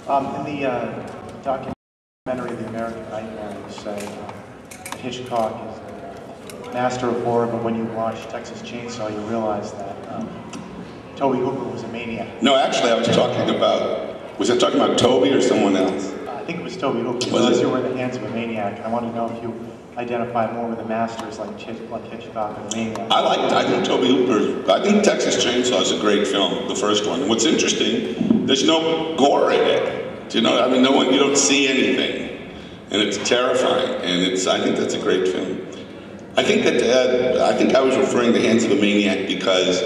In the documentary, The American Nightmare, you say that Hitchcock is a master of horror, but when you watch Texas Chainsaw, you realize that Tobe Hooper was a maniac. No, actually, I was talking about, was I talking about Tobe or someone else? I think it was Tobe Hooper. Because you were in the hands of a maniac. I want to know if you identify more with the masters like Hitchcock and maniac. I think Tobe Hooper, I think Texas Chainsaw is a great film, the first one. And what's interesting, there's no gore in it. You know, I mean, you don't see anything. And it's terrifying. And I think that's a great film. I think that, I think I was referring to Hands of a Maniac because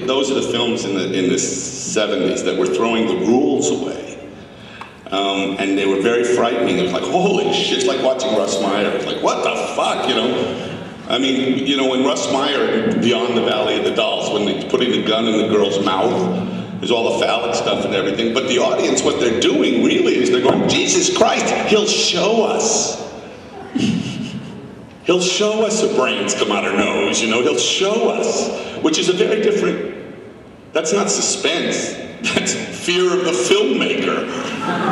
those are the films in the 70s that were throwing the rules away. And they were very frightening. It was like, holy shit, it's like watching Russ Meyer. It's like, what the fuck, you know? I mean, you know, when Russ Meyer, Beyond the Valley of the Dolls, when he's putting the gun in the girl's mouth, there's all the phallic stuff and everything, but the audience, what they're doing really is they're going, Jesus Christ, he'll show us. He'll show us her brains come out her nose, you know, he'll show us, which is a very different, that's not suspense, that's fear of the filmmaker.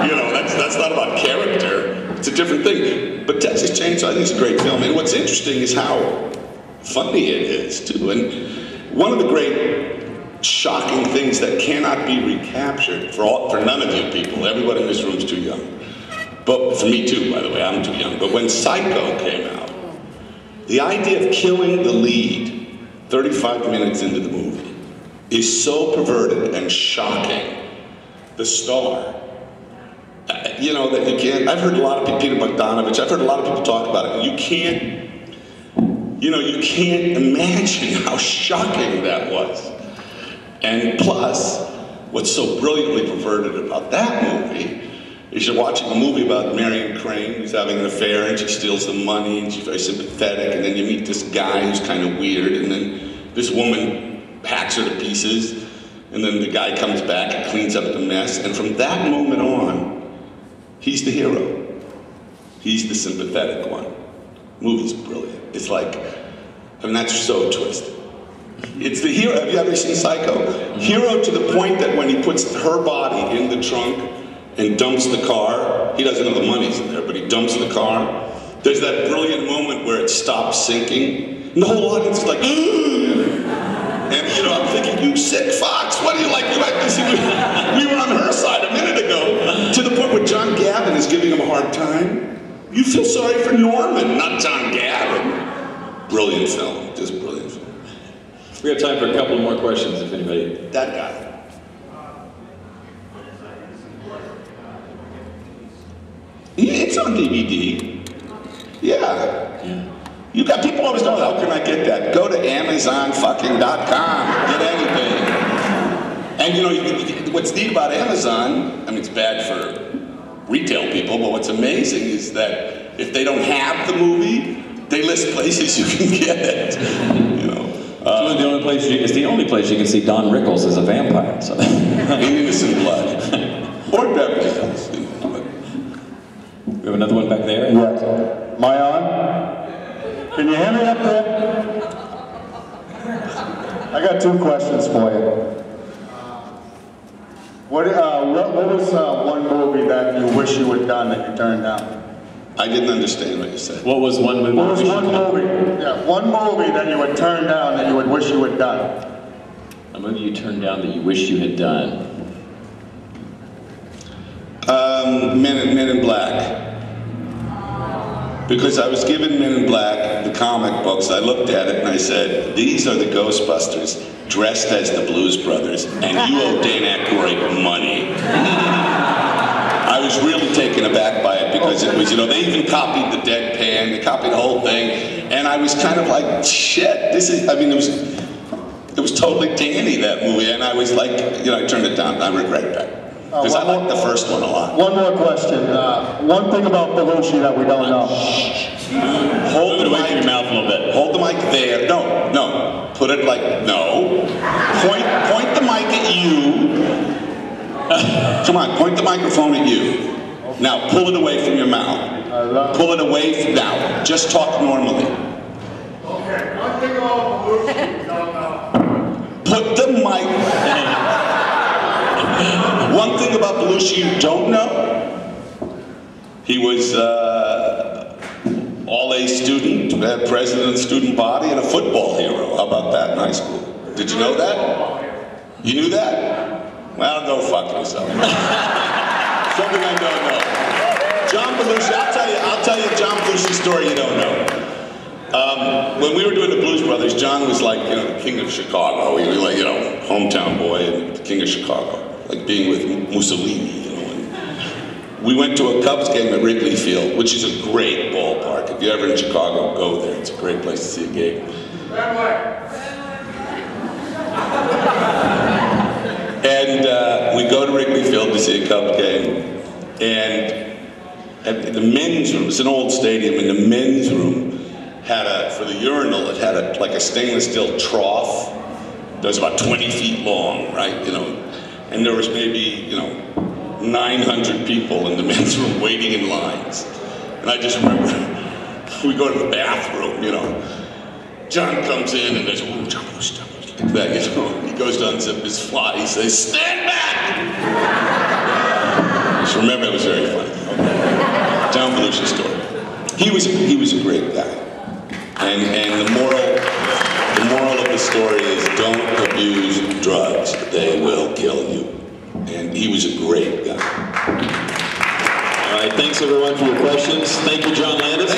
You know, that's not about character, it's a different thing. But Texas Chainsaw, I think, is a great film, and what's interesting is how funny it is, too. And one of the great shocking things that cannot be recaptured, for none of you people, everybody in this room is too young. But for me too, by the way, I'm too young. But when Psycho came out, the idea of killing the lead 35 minutes into the movie is so perverted and shocking. The star, you know, that you can't, I've heard a lot of people, Peter Bogdanovich, I've heard a lot of people talk about it. You can't, you know, you can't imagine how shocking that was. And plus, what's so brilliantly perverted about that movie is you're watching a movie about Marion Crane, who's having an affair, and she steals the money, and she's very sympathetic, and then you meet this guy who's kind of weird, and then this woman hacks her to pieces, and then the guy comes back and cleans up the mess, and from that moment on, he's the hero. He's the sympathetic one. The movie's brilliant. It's like, I mean, that's so twisted. It's the hero. Have you ever seen Psycho? Hero to the point that when he puts her body in the trunk and dumps the car, he doesn't know the money's in there, but he dumps the car. There's that brilliant moment where it stops sinking, and the whole audience is like, and you know, I'm thinking, you sick fox, what do you like? You like to see, we were on her side a minute ago, to the point where John Gavin is giving him a hard time. You feel sorry for Norman, not John Gavin. Brilliant film, just brilliant film. We have time for a couple more questions, if anybody. That guy. Yeah, it's on DVD. Yeah. You got people always know, how can I get that? Go to AmazonFucking.com. Get anything. And you know, what's neat about Amazon, I mean, it's bad for retail people, but what's amazing is that if they don't have the movie, they list places you can get it. You know. It's the only place you can see Don Rickles as a vampire. So. In Innocent Blood. Or Beverly Hills. We have another one back there. Yes. Am I on? Can you hear me up there? I got two questions for you. What was one movie that you wish you had done that you turned down? I didn't understand what you said. What was one movie? What was one movie? Yeah, one movie that you would turn down that you would wish you had done. A movie you turned down that you wish you had done. Men in Black. Because I was given Men in Black, the comic books, I looked at it and I said, these are the Ghostbusters dressed as the Blues Brothers, and you owe Dan Aykroyd money. I was really taken aback by it because it was, you know, they even copied the deadpan, they copied the whole thing, and I was kind of like, shit, this is, I mean, it was totally Danny, that movie, and I was like, you know, I turned it down, I regret that. Because I liked the first one a lot. One more question. One thing about Belushi that we don't know. Hold the mic away from your mouth a little bit. Hold the mic there. No. Put it like, no. Point the mic at you. Come on, point the microphone at you. Now, pull it away from your mouth. Pull it away from, now. Just talk normally. Okay, one thing about Belushi we don't know. Put the mic... One thing Belushi you don't know? He was all-A student, president of the student body, and a football hero. How about that in high school? Did you know that? You knew that? Well, go fuck yourself. Something I don't know. John Belushi, I'll tell you John Belushi's story you don't know. When we were doing the Blues Brothers, John was like, you know, the king of Chicago. He was like, you know, hometown boy and the king of Chicago. Like being with Mussolini, you know. And we went to a Cubs game at Wrigley Field, which is a great ballpark. If you're ever in Chicago, go there. It's a great place to see a game. And we go to Wrigley Field to see a Cubs game. And at the men's room, it's an old stadium, and the men's room had for the urinal, it had like a stainless steel trough that was about 20 feet long, right? You know, and there was maybe, you know, 900 people in the men's room waiting in lines. And I just remember, we go to the bathroom, you know. John comes in and there's, ooh, John Belushi, like that, you know. He goes to unzip his fly, he says, "Stand back!" Just remember, it was very funny. Okay. John Belushi's story. He was a great guy. And the moral of the story is don't abuse drugs. They will kill you. And he was a great guy. All right, thanks everyone for your questions. Thank you, John Landis.